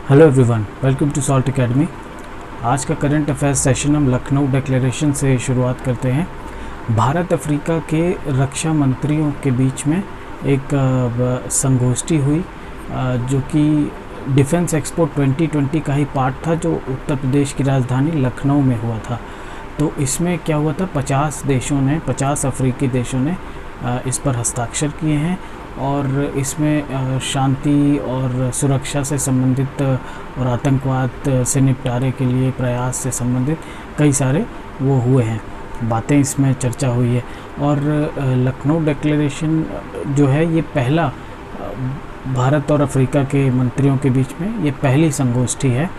Hello everyone, welcome to salt academy. आज का current affairs session हम लखनऊ डिक्लेरेशन से शुरुआत करते हैं। भारत अफ्रीका के रक्षा मंत्रियों के बीच में एक संगोष्ठी हुई जो कि डिफेंस एक्सपो 2020 का ही पार्ट था, जो उत्तर प्रदेश की राजधानी लखनऊ में हुआ था। तो इसमें क्या हुआ था, 50 अफ्रीकी देशों ने इस पर हस्ताक्षर किए हैं और इसमें शांति और सुरक्षा से संबंधित और आतंकवाद से निपटारे के लिए प्रयास से संबंधित कई सारे वो हुए हैं, बातें इसमें चर्चा हुई है। और लखनऊ डिक्लेरेशन जो है ये पहला भारत और अफ्रीका के मंत्रियों के बीच में ये पहली संगोष्ठी है।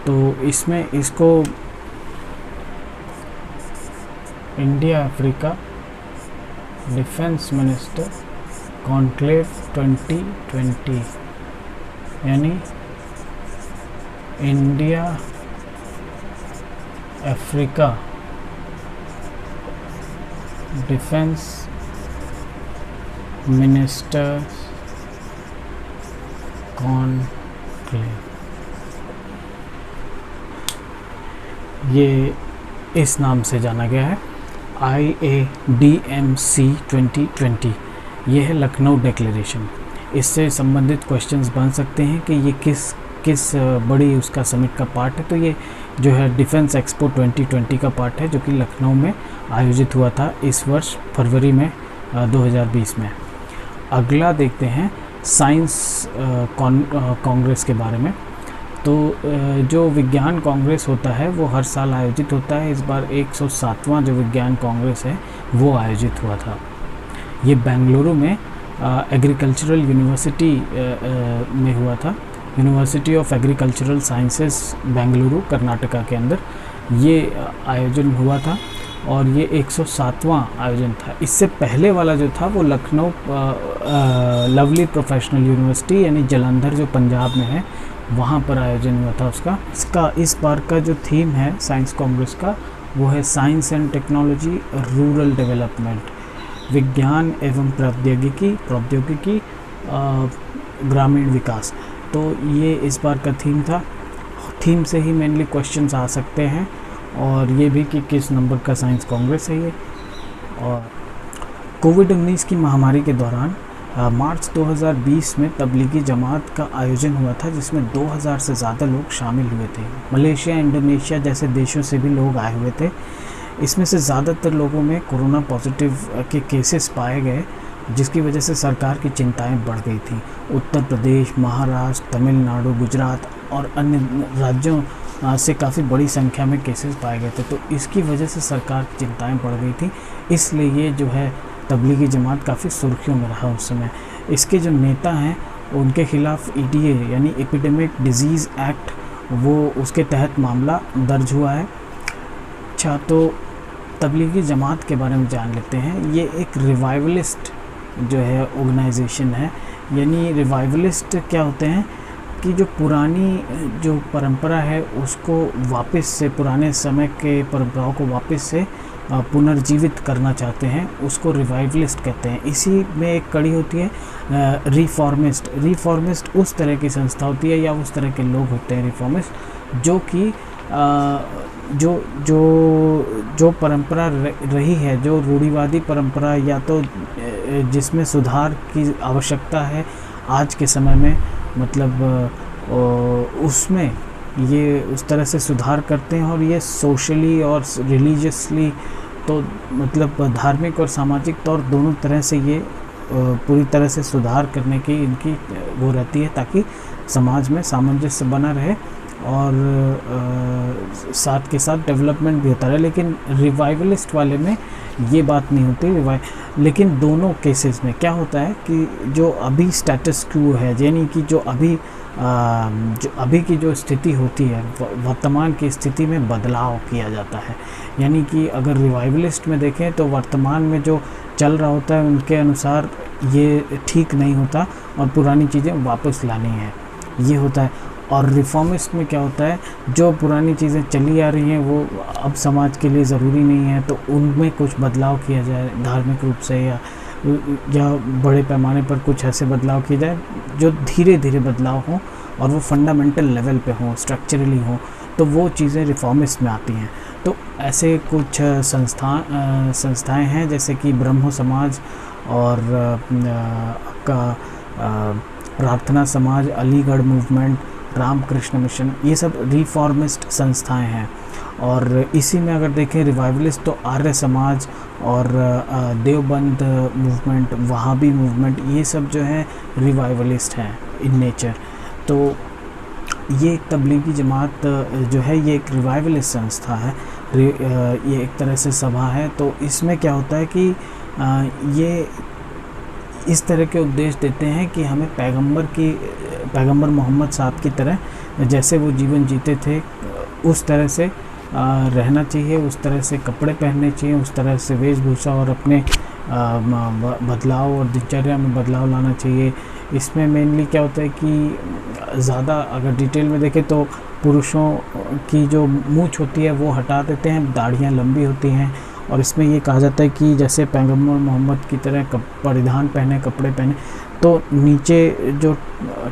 तो इसमें इसको India Africa defence minister conclave 2020 यानी India Africa defence ministers conclave, ये इस नाम से जाना गया है, IADMC 2020। ये है लखनऊ डिक्लेरेशन। इससे संबंधित क्वेश्चंस बन सकते हैं कि ये किस बड़ी उसका समिट का पार्ट है। तो ये जो है डिफेंस एक्सपो 2020 का पार्ट है, जो कि लखनऊ में आयोजित हुआ था इस वर्ष फरवरी में 2020 में। अगला देखते हैं साइंस कांग्रेस के बारे में। तो जो विज्ञान कांग्रेस होता है वो हर साल आयोजित होता है। इस बार 107वां जो विज्ञान कांग्रेस है वो आयोजित हुआ था। ये बेंगलुरु में एग्रीकल्चरल यूनिवर्सिटी में हुआ था, university of agricultural sciences Bengaluru Karnataka के अंदर ये आयोजन हुआ था और ये 107वां आयोजन था। इससे पहले वाला जो था वो लखनऊ लवली प्रोफेशनल यूनिवर्सिटी यानी जालंधर जो पंजाब में है वहाँ पर आयोजन हुआ था इसका इस बार का जो थीम है साइंस कांग्रेस का वो है science and technology rural development, विज्ञान एवं प्रौद्योगिकी ग्रामीण विकास। तो ये इस बार का थीम था। थीम से ही मेनली क्वेश्चंस आ सकते हैं और ये भी कि किस नंबर का साइंस कांग्रेस है ये। और कोविड-19 की महामारी के दौरान मार्च 2020 में तबलीगी जमात का आयोजन हुआ था, जिसमें 2000 से ज़्यादा लोग शामिल हुए थे। मलेशिया, इंडोनेशिया जैसे देशों से भी लोग आए हुए थे। इसमें से ज़्यादातर लोगों में कोरोना पॉजिटिव के केसेस पाए गए, जिसकी वजह से सरकार की चिंताएं बढ़ गई थी। उत्तर प्रदेश, महाराष्ट्र, तमिलनाडु, गुजरात और अन्य राज्यों से काफ़ी बड़ी संख्या में केसेस पाए गए थे। तो इसकी वजह से सरकार की चिंताएं बढ़ गई थी, इसलिए ये जो है तबलीगी जमात काफ़ी सुर्खियों में रहा उस समय। इसके जो नेता हैं उनके खिलाफ EDA यानी एपिडेमिक डिजीज़ एक्ट वो उसके तहत मामला दर्ज हुआ है। अच्छा, तो तबलीगी जमात के बारे में जान लेते हैं। ये एक रिवाइवलिस्ट जो है ऑर्गेनाइजेशन है। यानी रिवाइवलिस्ट क्या होते हैं कि जो पुरानी जो परंपरा है उसको वापस से, पुराने समय के परंपराओं को वापस से पुनर्जीवित करना चाहते हैं, उसको रिवाइवलिस्ट कहते हैं। इसी में एक कड़ी होती है रिफॉर्मिस्ट उस तरह की संस्था होती है या उस तरह के लोग होते हैं रिफॉर्मिस्ट, जो कि जो परंपरा रही है, जो रूढ़िवादी परंपरा या तो जिसमें सुधार की आवश्यकता है आज के समय में, मतलब उसमें ये उस तरह से सुधार करते हैं। और ये सोशली और रिलीजियसली, तो मतलब धार्मिक और सामाजिक तौर दोनों तरह से ये पूरी तरह से सुधार करने की इनकी वो रहती है, ताकि समाज में सामंजस्य बना रहे और साथ के साथ डेवलपमेंट भी होता रहे। लेकिन रिवाइवलिस्ट वाले में ये बात नहीं होती। लेकिन दोनों केसेस में क्या होता है कि जो अभी स्टेटस क्यू है, यानी कि जो अभी की जो स्थिति होती है, वर्तमान की स्थिति में बदलाव किया जाता है। यानी कि अगर रिवाइवलिस्ट में देखें तो वर्तमान में जो चल रहा होता है उनके अनुसार ये ठीक नहीं होता और पुरानी चीज़ें वापस लानी है, ये होता है। और रिफॉर्मिस्ट में क्या होता है, जो पुरानी चीज़ें चली आ रही हैं वो अब समाज के लिए ज़रूरी नहीं है, तो उनमें कुछ बदलाव किया जाए धार्मिक रूप से या बड़े पैमाने पर कुछ ऐसे बदलाव किए जाए जो धीरे धीरे बदलाव हों और वो फंडामेंटल लेवल पे हों, स्ट्रक्चरली हों, तो वो चीज़ें रिफॉर्मिस्ट में आती हैं। तो ऐसे कुछ संस्थाएं हैं जैसे कि ब्रह्मो समाज और आपका प्रार्थना समाज, अलीगढ़ मूवमेंट, रामकृष्ण मिशन, ये सब रिफॉर्मिस्ट संस्थाएं हैं। और इसी में अगर देखें रिवाइवलिस्ट तो आर्य समाज और देवबंद मूवमेंट, वहाबी मूवमेंट, ये सब जो है रिवाइवलिस्ट हैं इन नेचर। तो ये एक तबलीगी जमात जो है ये एक रिवाइवलिस्ट संस्था है, ये एक तरह से सभा है। तो इसमें क्या होता है कि ये इस तरह के उपदेश देते हैं कि हमें पैगंबर मोहम्मद साहब की तरह जैसे वो जीवन जीते थे उस तरह से रहना चाहिए, उस तरह से कपड़े पहनने चाहिए, उस तरह से वेशभूषा और अपने बदलाव और दिनचर्या में बदलाव लाना चाहिए। इसमें मेनली क्या होता है कि ज़्यादा अगर डिटेल में देखें तो पुरुषों की जो मूंछ होती है वो हटा देते हैं, दाढ़ियाँ लंबी होती हैं। और इसमें ये कहा जाता है कि जैसे पैगंबर मोहम्मद की तरह परिधान पहने, कपड़े पहने, तो नीचे जो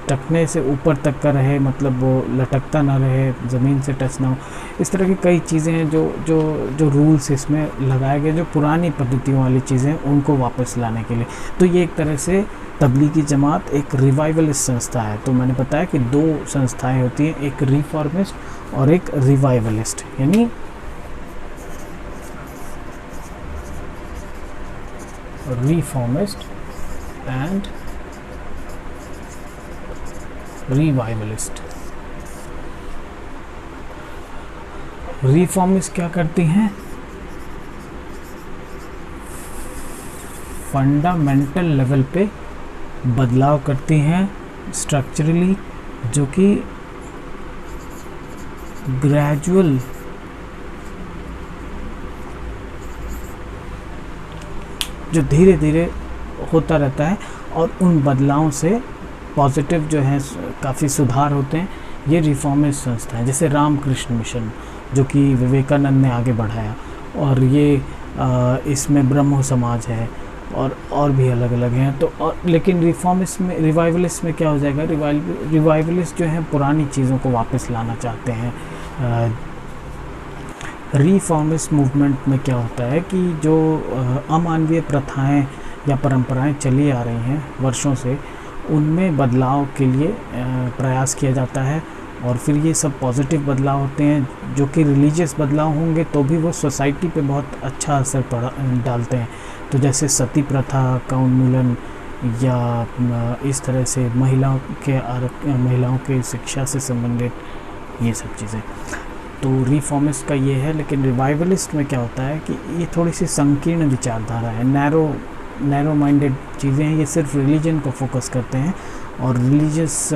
टखने से ऊपर तक का रहे, मतलब वो लटकता ना रहे, ज़मीन से टच ना हो। इस तरह की कई चीज़ें हैं जो रूल्स इसमें लगाए गए, जो पुरानी पद्धतियों वाली चीज़ें उनको वापस लाने के लिए। तो ये एक तरह से तबलीगी जमात एक रिवाइवलिस्ट संस्था है। तो मैंने बताया कि दो संस्थाएं होती हैं, एक रिफॉर्मिस्ट और एक रिवाइवलिस्ट, यानी रिफॉर्मिस्ट एंड रिवाइवलिस्ट। रिफॉर्मिस्ट क्या करती हैं? फंडामेंटल लेवल पे बदलाव करती हैं स्ट्रक्चरली, जो कि ग्रेजुअल जो धीरे धीरे होता रहता है, और उन बदलावों से पॉजिटिव जो है काफ़ी सुधार होते हैं। ये रिफॉर्मिस्ट संस्था है, जैसे रामकृष्ण मिशन जो कि विवेकानंद ने आगे बढ़ाया, और ये इसमें ब्रह्मो समाज है और भी अलग अलग हैं। तो लेकिन रिफॉर्मिस्ट में, रिवाइवलिस्ट में क्या हो जाएगा? रिवाइवलिस्ट जो है पुरानी चीज़ों को वापस लाना चाहते हैं। रिफॉर्मिस्ट मूवमेंट में क्या होता है कि जो अमानवीय प्रथाएं या परंपराएं चली आ रही हैं वर्षों से, उनमें बदलाव के लिए प्रयास किया जाता है। और फिर ये सब पॉजिटिव बदलाव होते हैं, जो कि रिलीजियस बदलाव होंगे तो भी वो सोसाइटी पे बहुत अच्छा असर डालते हैं। तो जैसे सती प्रथा का उन्मूलन, या इस तरह से महिलाओं के शिक्षा से संबंधित ये सब चीज़ें। तो रिफॉर्मिस्ट का ये है। लेकिन रिवाइवलिस्ट में क्या होता है कि ये थोड़ी सी संकीर्ण विचारधारा है, नैरो माइंडेड चीज़ें हैं। ये सिर्फ रिलीजन को फोकस करते हैं, और रिलीजियस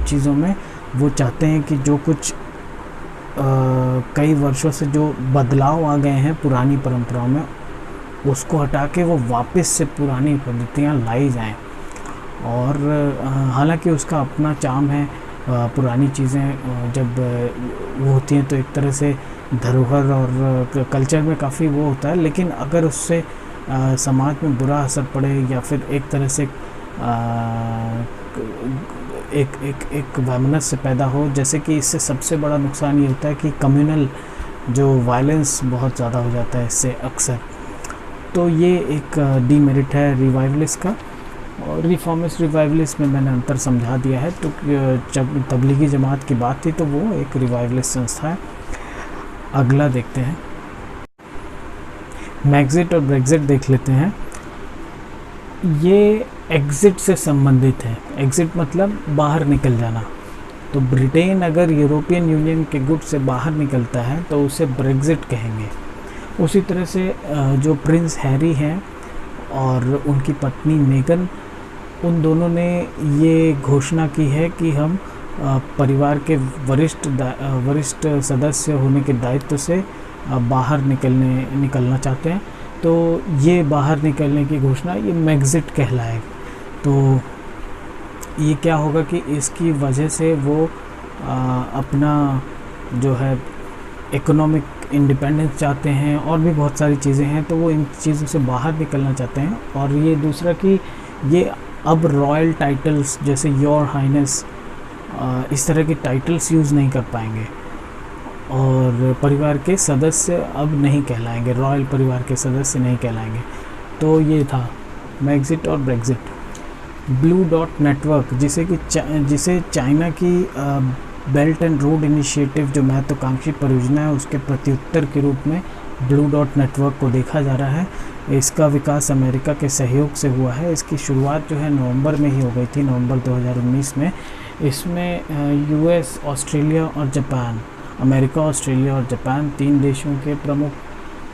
चीज़ों में वो चाहते हैं कि जो कुछ कई वर्षों से जो बदलाव आ गए हैं पुरानी परंपराओं में, उसको हटा के वो वापस से पुरानी पद्धतियाँ लाई जाएं। और हालांकि उसका अपना चार्म है। पुरानी चीज़ें जब वो होती हैं तो एक तरह से धरोहर और कल्चर में काफ़ी वो होता है, लेकिन अगर उससे समाज में बुरा असर पड़े, या फिर एक तरह से एक वैमनस्य पैदा हो, जैसे कि इससे सबसे बड़ा नुकसान ये होता है कि कम्युनल जो वायलेंस बहुत ज़्यादा हो जाता है इससे अक्सर। तो ये एक डीमेरिट है रिवाइवलिस्ट का। और रिफॉर्मिस्ट रिवाइवलिस्ट में मैंने अंतर समझा दिया है। तो जब तबलीगी जमात की बात थी तो वो एक रिवाइवलिस्ट संस्था है। अगला देखते हैं, मैग्जिट और ब्रेग्जिट देख लेते हैं। ये एग्जिट से संबंधित है। एग्जिट मतलब बाहर निकल जाना। तो ब्रिटेन अगर यूरोपियन यूनियन के गुट से बाहर निकलता है तो उसे ब्रेग्जिट कहेंगे। उसी तरह से जो प्रिंस हैरी हैं और उनकी पत्नी मेगन, उन दोनों ने ये घोषणा की है कि हम परिवार के वरिष्ठ सदस्य होने के दायित्व से बाहर निकलना चाहते हैं। तो ये बाहर निकलने की घोषणा ये मैग्जिट कहलाएगी। तो ये क्या होगा कि इसकी वजह से वो अपना जो है इकोनॉमिक इंडिपेंडेंस चाहते हैं, और भी बहुत सारी चीज़ें हैं। तो वो इन चीज़ों से बाहर निकलना चाहते हैं। और ये दूसरा कि ये अब रॉयल टाइटल्स जैसे योर हाइनेस इस तरह की टाइटल्स यूज़ नहीं कर पाएंगे और परिवार के सदस्य अब नहीं कहलाएंगे, रॉयल परिवार के सदस्य नहीं कहलाएंगे। तो ये था मैग्जिट और ब्रेग्जिट। ब्लू डॉट नेटवर्क, जिसे चाइना की बेल्ट एंड रोड इनिशिएटिव जो महत्वाकांक्षी परियोजना है उसके प्रत्युत्तर के रूप में ब्लू डॉट नेटवर्क को देखा जा रहा है। इसका विकास अमेरिका के सहयोग से हुआ है। इसकी शुरुआत जो है नवंबर में ही हो गई थी, नवंबर 2019 में। इसमें यूएस, ऑस्ट्रेलिया और जापान, अमेरिका, ऑस्ट्रेलिया और जापान 3 देशों के प्रमुख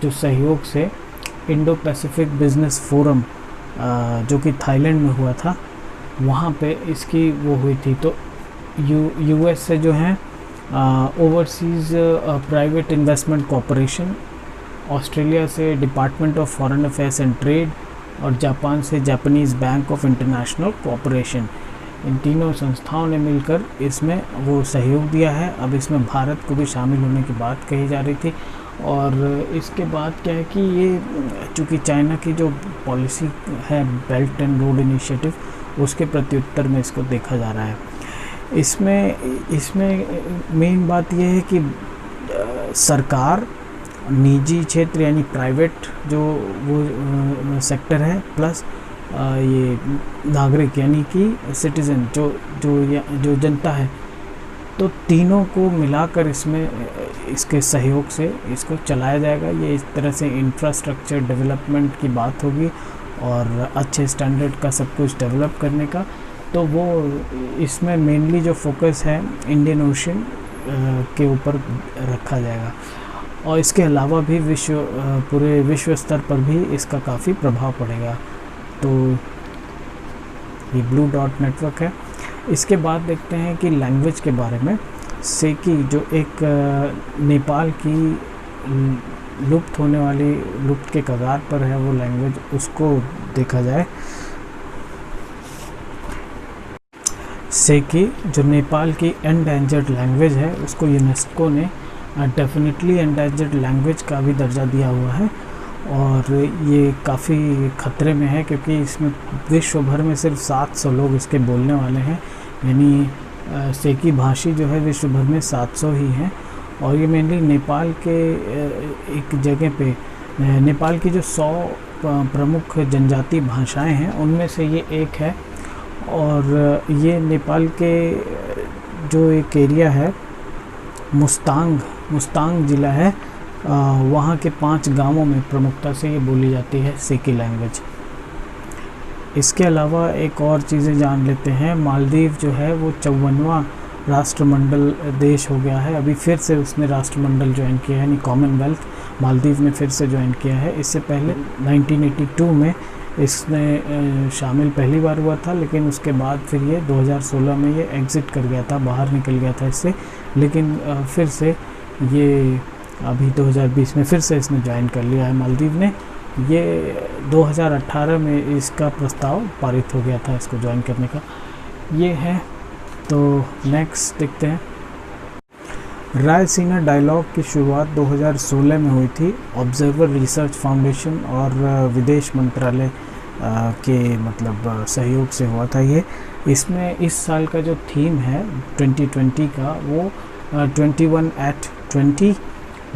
जो सहयोग से इंडो पैसिफिक बिजनेस फोरम जो कि थाईलैंड में हुआ था, वहाँ पे इसकी वो हुई थी। तो यूएस से जो है overseas private investment corporation, Australia से department of foreign affairs and trade और जापान से Japanese bank of international cooperation, इन तीनों संस्थाओं ने मिलकर इसमें वो सहयोग दिया है। अब इसमें भारत को भी शामिल होने की बात कही जा रही थी। और इसके बाद क्या है कि ये चूँकि चाइना की जो पॉलिसी है बेल्ट एंड रोड इनिशिएटिव, उसके प्रत्युत्तर में इसको देखा जा रहा है। इसमें मेन बात ये है कि सरकार, निजी क्षेत्र यानी प्राइवेट जो वो सेक्टर है, प्लस ये नागरिक यानी कि सिटीज़न जो जनता है, तो तीनों को मिलाकर इसके सहयोग से इसको चलाया जाएगा। ये इस तरह से इंफ्रास्ट्रक्चर डेवलपमेंट की बात होगी और अच्छे स्टैंडर्ड का सब कुछ डेवलप करने का। तो वो इसमें मेनली जो फोकस है इंडियन ओशन के ऊपर रखा जाएगा और इसके अलावा भी पूरे विश्व स्तर पर भी इसका काफ़ी प्रभाव पड़ेगा। तो ये ब्लू डॉट नेटवर्क है। इसके बाद देखते हैं कि लैंग्वेज के बारे में। सेकी जो एक नेपाल की लुप्त के कगार पर है वो लैंग्वेज, उसको देखा जाए। सेकी जो नेपाल की एंडेंजर्ड लैंग्वेज है, उसको यूनेस्को ने डेफिनेटली एंडेंजर्ड लैंग्वेज का भी दर्जा दिया हुआ है और ये काफ़ी ख़तरे में है क्योंकि इसमें विश्व भर में सिर्फ 700 लोग इसके बोलने वाले हैं। यानी सेकी भाषी जो है विश्व भर में 700 ही हैं और ये मेनली नेपाल के एक जगह पे नेपाल की जो 100 प्रमुख जनजातीय भाषाएं हैं उनमें से ये एक है। और ये नेपाल के जो एक एरिया है मुस्तांग ज़िला है, वहाँ के 5 गांवों में प्रमुखता से ये बोली जाती है सेकी लैंग्वेज। इसके अलावा एक और चीज़ें जान लेते हैं। मालदीव जो है वो 54वां राष्ट्रमंडल देश हो गया है। अभी फिर से उसने राष्ट्रमंडल ज्वाइन किया है, यानी कॉमनवेल्थ मालदीव ने फिर से ज्वाइन किया है। इससे पहले 1982 में इसने शामिल पहली बार हुआ था, लेकिन उसके बाद फिर ये 2016 में ये एग्ज़िट कर गया था, बाहर निकल गया था इससे। लेकिन फिर से ये अभी 2020 में फिर से इसने ज्वाइन कर लिया है मालदीव ने। ये 2018 में इसका प्रस्ताव पारित हो गया था इसको ज्वाइन करने का। ये है। तो नेक्स्ट देखते हैं। रायसीना डायलॉग की शुरुआत 2016 में हुई थी। ऑब्जर्वर रिसर्च फाउंडेशन और विदेश मंत्रालय के मतलब सहयोग से हुआ था ये। इसमें इस साल का जो थीम है 2020 का वो 21@20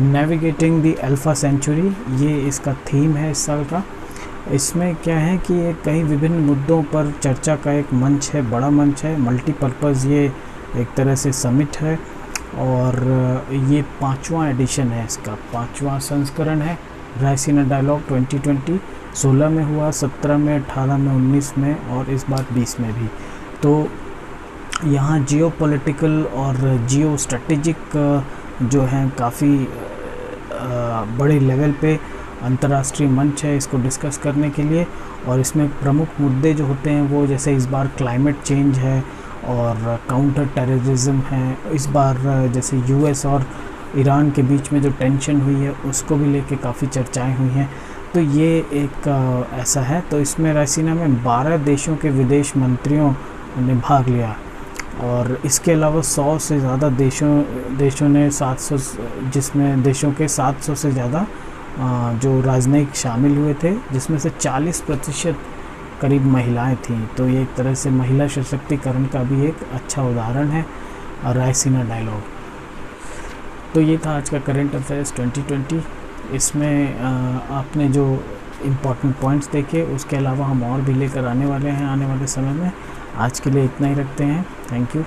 नेविगेटिंग द अल्फा सेंचुरी, ये इसका थीम है इस साल का। इसमें क्या है कि ये कई विभिन्न मुद्दों पर चर्चा का एक मंच है, बड़ा मंच है, मल्टीपर्पज़ ये एक तरह से समिट है और ये 5वां एडिशन है, इसका 5वां संस्करण है। रायसीना डायलॉग 2020 16 में हुआ, 17 में, 18 में, 19 में और इस बार 20 में भी। तो यहाँ जियो पॉलिटिकल और जियो स्ट्रेटेजिक जो हैं काफ़ी बड़े लेवल पे अंतर्राष्ट्रीय मंच है इसको डिस्कस करने के लिए। और इसमें प्रमुख मुद्दे जो होते हैं वो जैसे इस बार क्लाइमेट चेंज है और काउंटर टेररिज्म है। इस बार जैसे यूएस और ईरान के बीच में जो टेंशन हुई है उसको भी लेके काफ़ी चर्चाएं हुई हैं। तो ये एक ऐसा है। तो इसमें रायसीना में 12 देशों के विदेश मंत्रियों ने भाग लिया और इसके अलावा 100 से ज़्यादा देशों ने 700 जिसमें देशों के 700 से ज़्यादा जो राजनयिक शामिल हुए थे, जिसमें से 40% करीब महिलाएं थीं। तो ये एक तरह से महिला सशक्तिकरण का भी एक अच्छा उदाहरण है और रायसीना डायलॉग। तो ये था आज का करंट अफेयर्स 2020। इसमें आपने जो इम्पोर्टेंट पॉइंट्स देखे, उसके अलावा हम और भी लेकर आने वाले हैं आने वाले समय में। आज के लिए इतना ही रखते हैं। Thank you.